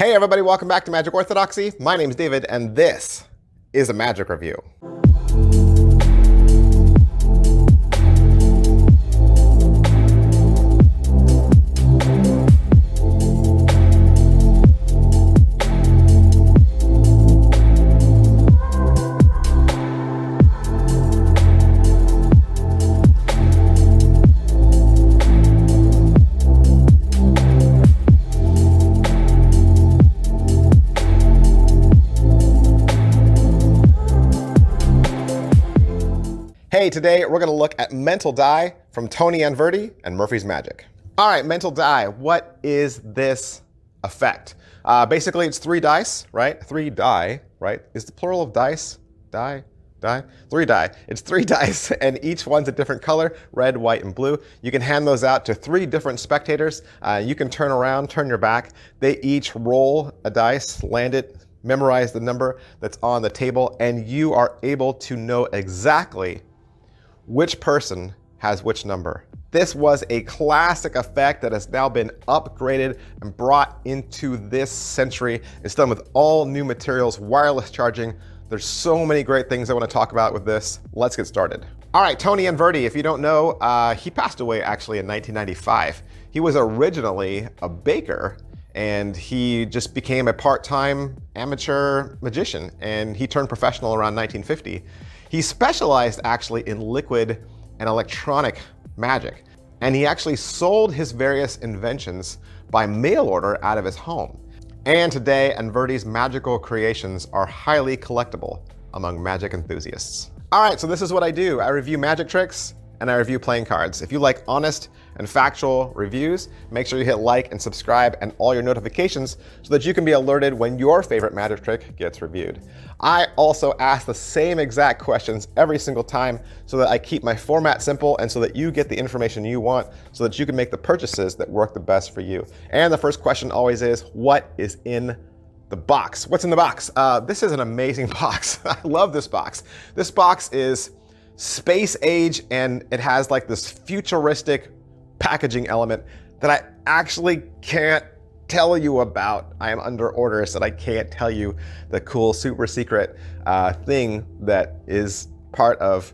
Hey everybody, welcome back to Magic Orthodoxy. My name is David and this is a magic review. Hey, today we're going to look at Mental Die from Tony Anverdi and Murphy's Magic. All right, Mental Die, what is this effect? Basically, it's 3 dice, right? 3 die, right? Is the plural of dice? Die? 3 die. It's 3 dice, and each one's a different color, red, white, and blue. You can hand those out to 3 different spectators. You can turn around, turn your back. They each roll a dice, land it, memorize the number that's on the table, and you are able to know exactly which person has which number. This was a classic effect that has now been upgraded and brought into this century. It's done with all new materials, wireless charging. There's so many great things I want to talk about with this. Let's get started. All right, Tony Anverdi, if you don't know, he passed away actually in 1995. He was originally a baker and he just became a part-time amateur magician and he turned professional around 1950. He specialized actually in liquid and electronic magic, and he actually sold his various inventions by mail order out of his home. And today, Anverdi's magical creations are highly collectible among magic enthusiasts. All right, so this is what I do. I review magic tricks and I review playing cards. If you like honest and factual reviews, make sure you hit like and subscribe and all your notifications so that you can be alerted when your favorite magic trick gets reviewed. I also ask the same exact questions every single time so that I keep my format simple and so that you get the information you want so that you can make the purchases that work the best for you. And the first question always is, what is in the box? What's in the box? This is an amazing box. I love this box. This box is space age and it has like this futuristic packaging element that I actually can't tell you about. I am under orders that I can't tell you the cool super secret thing that is part of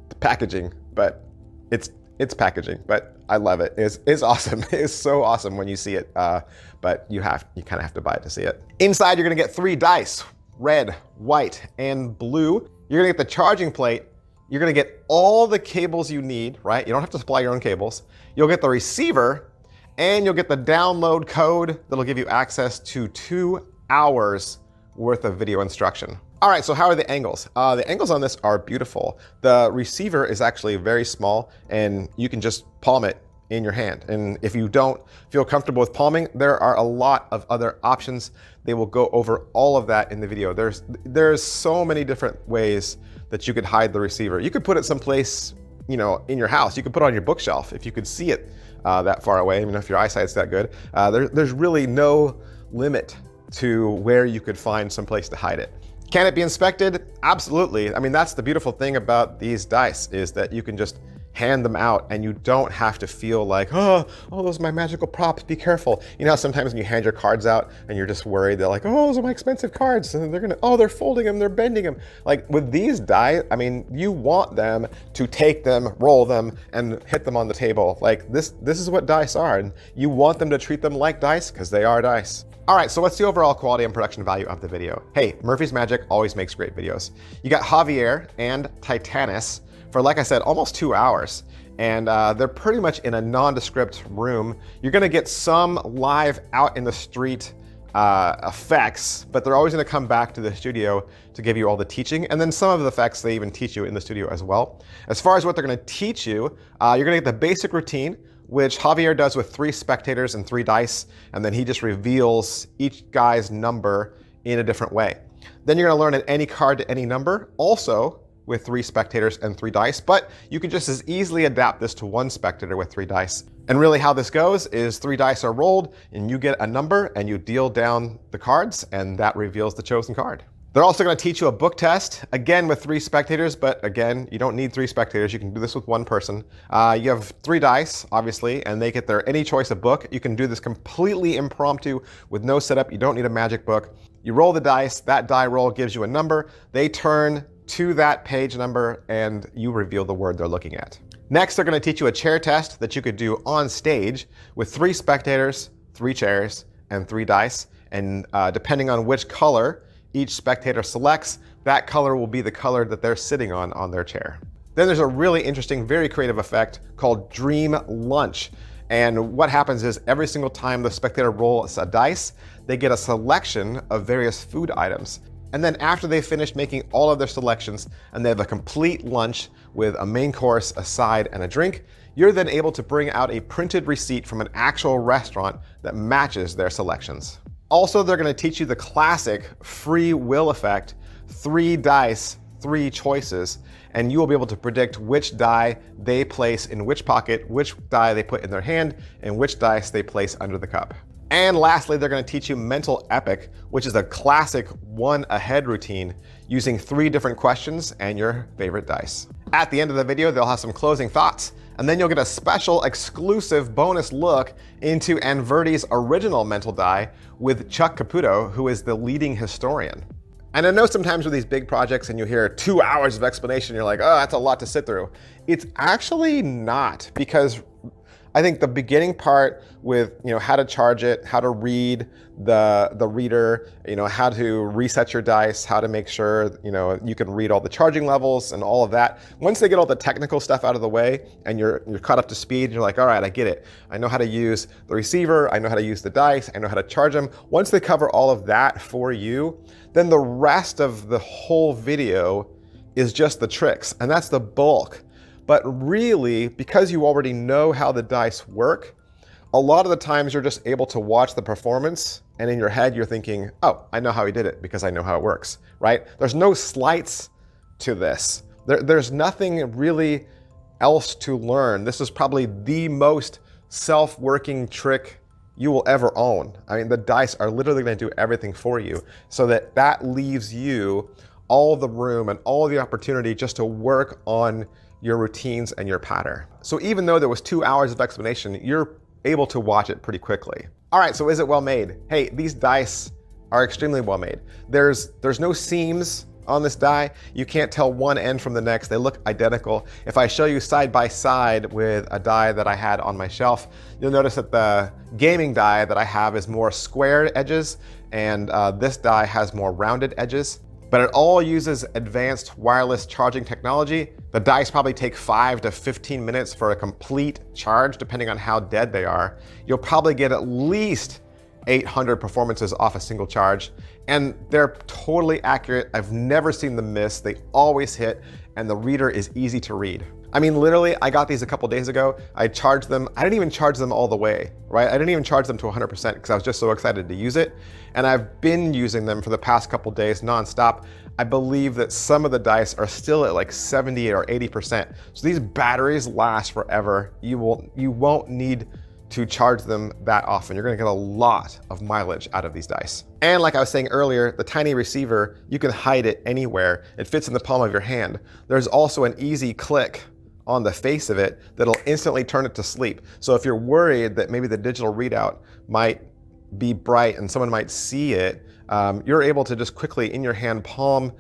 the packaging, but it's packaging, but I love it. It's awesome. It's so awesome when you see it, but you kind of have to buy it to see it. Inside, you're gonna get 3 dice, red, white, and blue. You're gonna get the charging plate. You're gonna get all the cables you need, right? You don't have to supply your own cables. You'll get the receiver, and you'll get the download code that'll give you access to 2 hours worth of video instruction. All right, so how are the angles? The angles on this are beautiful. The receiver is actually very small, and you can just palm it in your hand. And if you don't feel comfortable with palming, there are a lot of other options. They will go over all of that in the video. There's so many different ways that you could hide the receiver. You could put it someplace, in your house. You could put it on your bookshelf if you could see it that far away. If your eyesight's that good. There's really no limit to where you could find some place to hide it. Can it be inspected? Absolutely. That's the beautiful thing about these dice is that you can just hand them out and you don't have to feel like, oh, those are my magical props, be careful. Sometimes when you hand your cards out and you're just worried, they're like, oh, those are my expensive cards. And they're folding them, they're bending them. Like with these die, you want them to take them, roll them, and hit them on the table. Like this is what dice are. And you want them to treat them like dice because they are dice. All right, so what's the overall quality and production value of the video? Hey, Murphy's Magic always makes great videos. You got Javier and Titanus for, like I said, almost 2 hours. And they're pretty much in a nondescript room. You're gonna get some live out in the street effects, but they're always gonna come back to the studio to give you all the teaching. And then some of the effects they even teach you in the studio as well. As far as what they're gonna teach you, you're gonna get the basic routine, which Javier does with 3 spectators and 3 dice, and then he just reveals each guy's number in a different way. Then you're gonna learn any card to any number, also with 3 spectators and 3 dice, but you can just as easily adapt this to 1 spectator with 3 dice. And really how this goes is 3 dice are rolled and you get a number and you deal down the cards and that reveals the chosen card. They're also going to teach you a book test, again with 3 spectators, but again, you don't need 3 spectators. You can do this with 1 person. You have 3 dice, obviously, and they get their any choice of book. You can do this completely impromptu with no setup. You don't need a magic book. You roll the dice, that die roll gives you a number. They turn to that page number and you reveal the word they're looking at. Next, they're going to teach you a chair test that you could do on stage with 3 spectators, 3 chairs, and 3 dice. And depending on which color each spectator selects, that color will be the color that they're sitting on their chair. Then there's a really interesting, very creative effect called Dream Lunch. And what happens is every single time the spectator rolls a dice, they get a selection of various food items. And then after they've finished making all of their selections and they have a complete lunch with a main course, a side, and a drink, you're then able to bring out a printed receipt from an actual restaurant that matches their selections. Also, they're going to teach you the classic free will effect, 3 dice, 3 choices, and you will be able to predict which die they place in which pocket, which die they put in their hand, and which dice they place under the cup. And lastly, they're going to teach you mental epic, which is a classic 1 ahead routine using 3 different questions and your favorite dice. At the end of the video, they'll have some closing thoughts, and then you'll get a special exclusive bonus look into Anverdi's original mental die with Chuck Caputo, who is the leading historian. And I know sometimes with these big projects and you hear 2 hours of explanation, you're like, oh, that's a lot to sit through. It's actually not, because I think the beginning part with how to charge it, how to read the reader, how to reset your dice, how to make sure you can read all the charging levels and all of that. Once they get all the technical stuff out of the way and you're caught up to speed, you're like, all right, I get it. I know how to use the receiver, I know how to use the dice, I know how to charge them. Once they cover all of that for you, then the rest of the whole video is just the tricks, and that's the bulk. But really, because you already know how the dice work, a lot of the times you're just able to watch the performance and in your head you're thinking, oh, I know how he did it because I know how it works, right? There's no sleights to this. There's nothing really else to learn. This is probably the most self-working trick you will ever own. I mean, the dice are literally going to do everything for you, so that leaves you all the room and all the opportunity just to work on your routines and your pattern. So even though there was 2 hours of explanation, you're able to watch it pretty quickly. All right, so is it well made? Hey, these dice are extremely well made. There's no seams on this die. You can't tell one end from the next. They look identical. If I show you side by side with a die that I had on my shelf, you'll notice that the gaming die that I have is more squared edges, and this die has more rounded edges. But it all uses advanced wireless charging technology. The dice probably take 5 to 15 minutes for a complete charge, depending on how dead they are. You'll probably get at least 800 performances off a single charge, and they're totally accurate. I've never seen them miss. They always hit, and the reader is easy to read. I mean, literally, I got these a couple days ago. I charged them. I didn't even charge them all the way, right? I didn't even charge them to 100% because I was just so excited to use it. And I've been using them for the past couple days nonstop. I believe that some of the dice are still at like 70 or 80%. So these batteries last forever. You won't need to charge them that often. You're gonna get a lot of mileage out of these dice. And like I was saying earlier, the tiny receiver, you can hide it anywhere. It fits in the palm of your hand. There's also an easy click on the face of it that'll instantly turn it to sleep. So if you're worried that maybe the digital readout might be bright and someone might see it, you're able to just quickly in your hand palm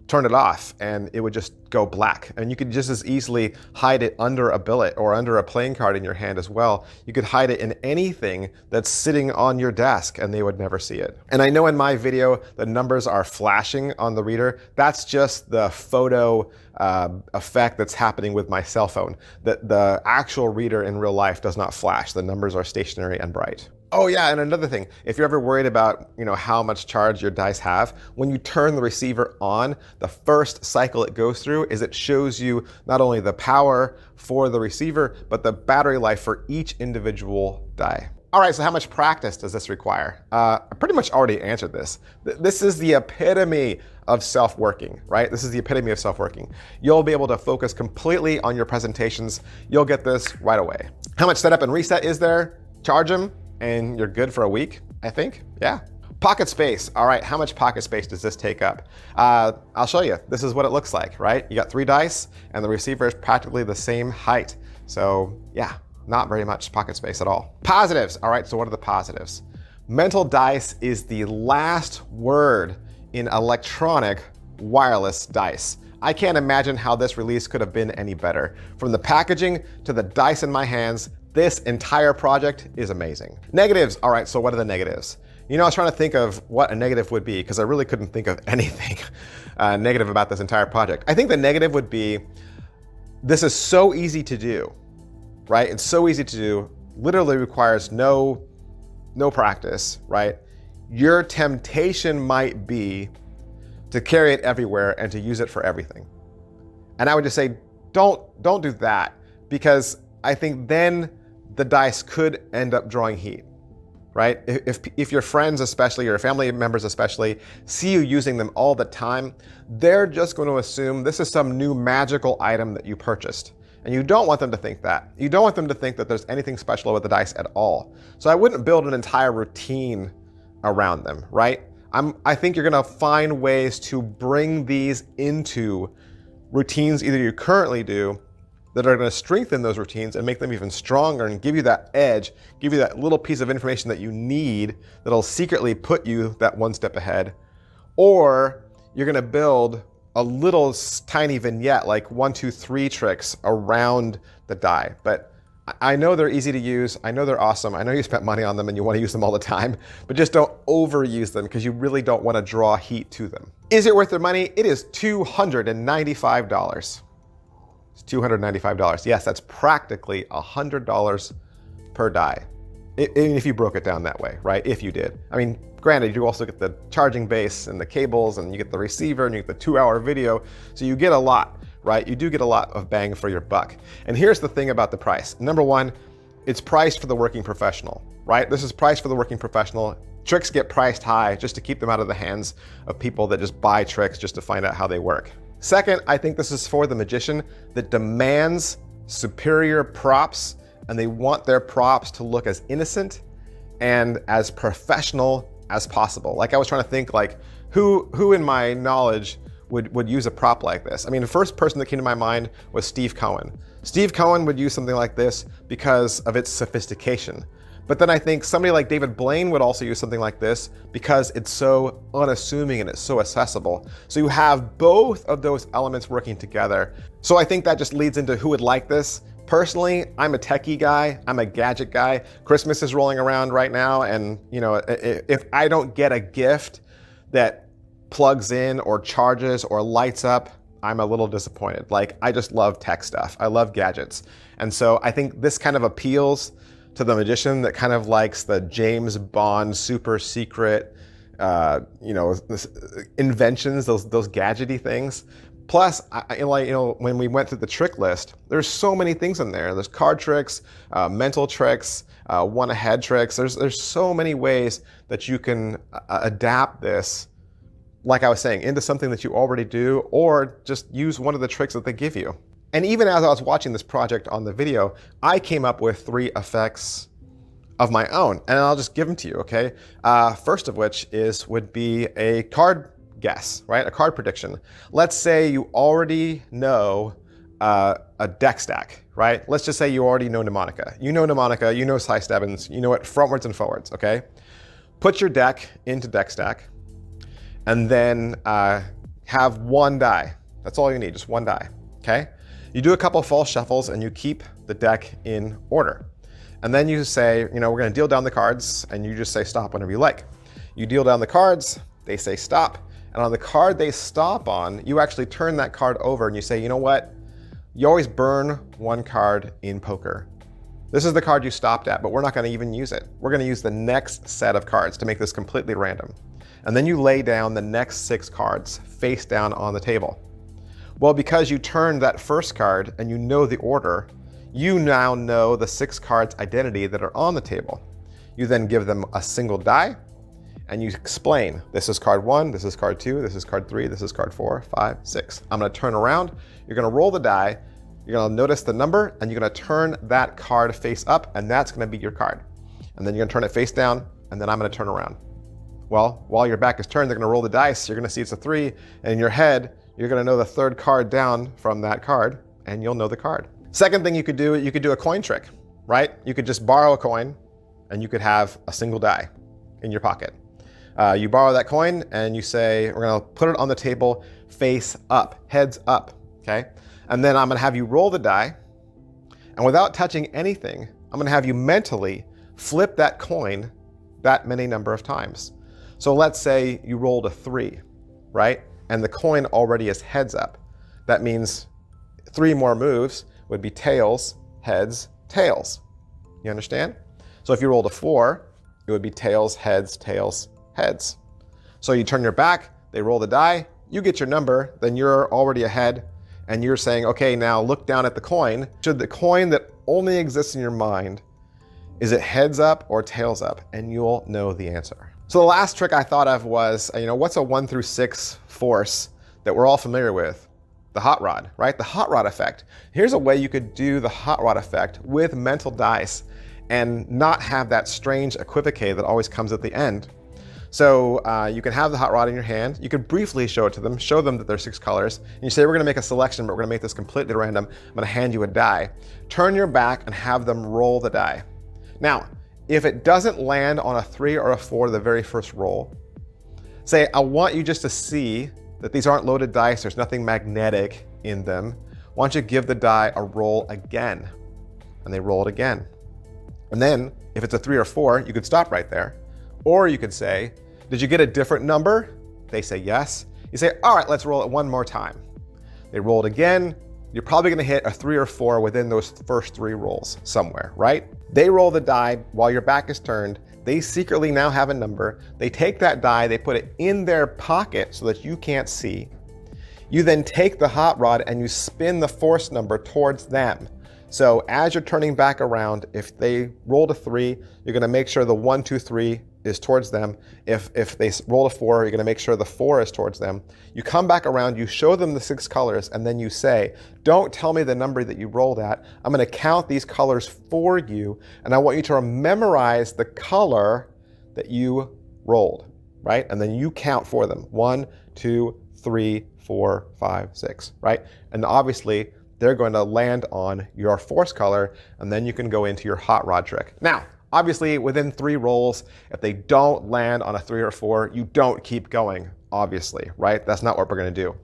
turn it off and it would just go black. And you could just as easily hide it under a billet or under a playing card in your hand as well. You could hide it in anything that's sitting on your desk and they would never see it. And I know in my video, the numbers are flashing on the reader. That's just the photo effect that's happening with my cell phone. The actual reader in real life does not flash. The numbers are stationary and bright. Oh yeah, and another thing, if you're ever worried about how much charge your dice have, when you turn the receiver on, the first cycle it goes through is it shows you not only the power for the receiver, but the battery life for each individual die. All right, so how much practice does this require? I pretty much already answered this. This is the epitome of self-working, right? This is the epitome of self-working. You'll be able to focus completely on your presentations. You'll get this right away. How much setup and reset is there? Charge them and you're good for a week, I think, yeah. Pocket space. All right, how much pocket space does this take up? I'll show you. This is what it looks like, right? You got 3 dice and the receiver is practically the same height. So yeah, not very much pocket space at all. Positives. All right, so what are the positives? Mental dice is the last word in electronic wireless dice. I can't imagine how this release could have been any better. From the packaging to the dice in my hands, this entire project is amazing. Negatives. All right, so what are the negatives? You know, I was trying to think of what a negative would be because I really couldn't think of anything negative about this entire project. I think the negative would be, this is so easy to do, right? It's so easy to do, literally requires no practice, right? Your temptation might be to carry it everywhere and to use it for everything. And I would just say, don't do that, because I think then the dice could end up drawing heat. Right? If your friends especially, or family members especially, see you using them all the time, they're just going to assume this is some new magical item that you purchased. And you don't want them to think that. You don't want them to think that there's anything special with the dice at all. So I wouldn't build an entire routine around them, right? I think you're going to find ways to bring these into routines either you currently do that are going to strengthen those routines and make them even stronger and give you that edge, give you that little piece of information that you need that'll secretly put you that one step ahead. Or you're going to build a little tiny vignette, like 1, 2, 3 tricks around the die. But I know they're easy to use. I know they're awesome. I know you spent money on them and you want to use them all the time, but just don't overuse them because you really don't want to draw heat to them. Is it worth their money? It is $295. It's $295. Yes, that's practically $100 per die. If you broke it down that way, right? If you did. I mean, granted, you also get the charging base and the cables, and you get the receiver, and you get the 2-hour video. So you get a lot, right? You do get a lot of bang for your buck. And here's the thing about the price. Number one, it's priced for the working professional, right? This is priced for the working professional. Tricks get priced high just to keep them out of the hands of people that just buy tricks just to find out how they work. Second, I think this is for the magician that demands superior props, and they want their props to look as innocent and as professional as possible. Like, I was trying to think, like, who in my knowledge would use a prop like this? I mean, the first person that came to my mind was Steve Cohen. Steve Cohen would use something like this because of its sophistication. But then I think somebody like David Blaine would also use something like this because it's so unassuming and it's so accessible. So you have both of those elements working together. So I think that just leads into who would like this. Personally, I'm a techie guy. I'm a gadget guy. Christmas is rolling around right now. And you know, if I don't get a gift that plugs in or charges or lights up, I'm a little disappointed. Like, I just love tech stuff. I love gadgets. And so I think this kind of appeals to the magician that kind of likes the James Bond super secret, inventions, those gadgety things. Plus, when we went through the trick list, there's so many things in there. There's card tricks, mental tricks, one-ahead tricks. There's so many ways that you can adapt this, like I was saying, into something that you already do, or just use one of the tricks that they give you. And even as I was watching this project on the video, I came up with 3 effects of my own, and I'll just give them to you, okay? First of which would be a card guess, right? A card prediction. Let's say you already know a deck stack, right? Let's just say you already know mnemonica. You know mnemonica, you know Cy Stebbins, you know it frontwards and forwards, okay? Put your deck into deck stack, and then have 1 die. That's all you need, just 1 die, okay? You do a couple false shuffles and you keep the deck in order. And then you say, we're gonna deal down the cards, and you just say stop whenever you like. You deal down the cards, they say stop, and on the card they stop on, you actually turn that card over and you say, you know what? You always burn 1 card in poker. This is the card you stopped at, but we're not gonna even use it. We're gonna use the next set of cards to make this completely random. And then you lay down the next 6 cards face down on the table. Well, because you turned that first card and you know the order, you now know the 6 cards' identity that are on the table. You then give them a single die, and you explain, this is card 1, this is card 2, this is card 3, this is card 4, 5, 6. I'm gonna turn around, you're gonna roll the die, you're gonna notice the number, and you're gonna turn that card face up, and that's gonna be your card. And then you're gonna turn it face down, and then I'm gonna turn around. Well, while your back is turned, they're going to roll the dice. You're going to see it's a 3. And in your head, you're going to know the third card down from that card, and you'll know the card. Second thing you could do a coin trick, right? You could just borrow a coin, and you could have a single die in your pocket. You borrow that coin, and you say, we're going to put it on the table face up, heads up, okay? And then I'm going to have you roll the die, and without touching anything, I'm going to have you mentally flip that coin that many number of times. So let's say you rolled a 3, right? And the coin already is heads up. That means 3 more moves would be tails, heads, tails. You understand? So if you rolled a 4, it would be tails, heads, tails, heads. So you turn your back, they roll the die, you get your number, then you're already ahead, and you're saying, okay, now look down at the coin. Should the coin that only exists in your mind, is it heads up or tails up? And you'll know the answer. So the last trick I thought of was, what's a 1 through 6 force that we're all familiar with? The hot rod, right? The hot rod effect. Here's a way you could do the hot rod effect with mental dice and not have that strange equivoque that always comes at the end. So you can have the hot rod in your hand. You could briefly show it to them, show them that there's 6 colors. And you say, we're gonna make a selection, but we're gonna make this completely random. I'm gonna hand you a die. Turn your back and have them roll the die. Now, if it doesn't land on a 3 or a 4 the very first roll, say, I want you just to see that these aren't loaded dice, there's nothing magnetic in them. Why don't you give the die a roll again? And they roll it again. And then, if it's a 3 or 4, you could stop right there. Or you could say, did you get a different number? They say yes. You say, all right, let's roll it one more time. They roll it again. You're probably gonna hit a 3 or 4 within those first 3 rolls somewhere, right? They roll the die while your back is turned. They secretly now have a number. They take that die, they put it in their pocket so that you can't see. You then take the hot rod and you spin the force number towards them. So as you're turning back around, if they rolled a 3, you're gonna make sure the 1, 2, 3 is towards them. If they rolled a 4, you're gonna make sure the 4 is towards them. You come back around, you show them the 6 colors, and then you say, don't tell me the number that you rolled at. I'm gonna count these colors for you, and I want you to memorize the color that you rolled, right? And then you count for them. 1, 2, 3, 4, 5, 6, right? And obviously, they're going to land on your force color, and then you can go into your hot rod trick. Now, obviously, within 3 rolls, if they don't land on a 3 or 4, you don't keep going, obviously, right? That's not what we're gonna do.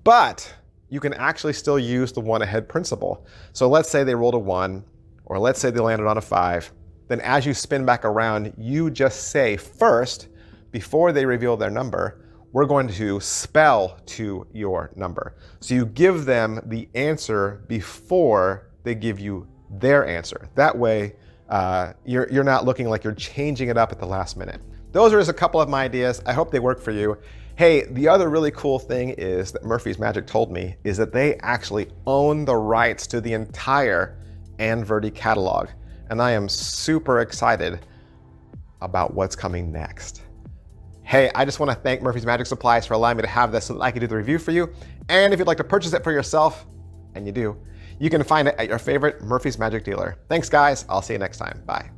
But you can actually still use the 1 ahead principle. So let's say they rolled a 1, or let's say they landed on a 5. Then as you spin back around, you just say first, before they reveal their number, we're going to spell to your number. So you give them the answer before they give you their answer. That way, you're not looking like you're changing it up at the last minute. Those are just a couple of my ideas. I hope they work for you. Hey, the other really cool thing is that Murphy's Magic told me is that they actually own the rights to the entire Anverdi catalog. And I am super excited about what's coming next. Hey, I just want to thank Murphy's Magic Supplies for allowing me to have this so that I can do the review for you. And if you'd like to purchase it for yourself, and you do, you can find it at your favorite Murphy's Magic dealer. Thanks, guys. I'll see you next time. Bye.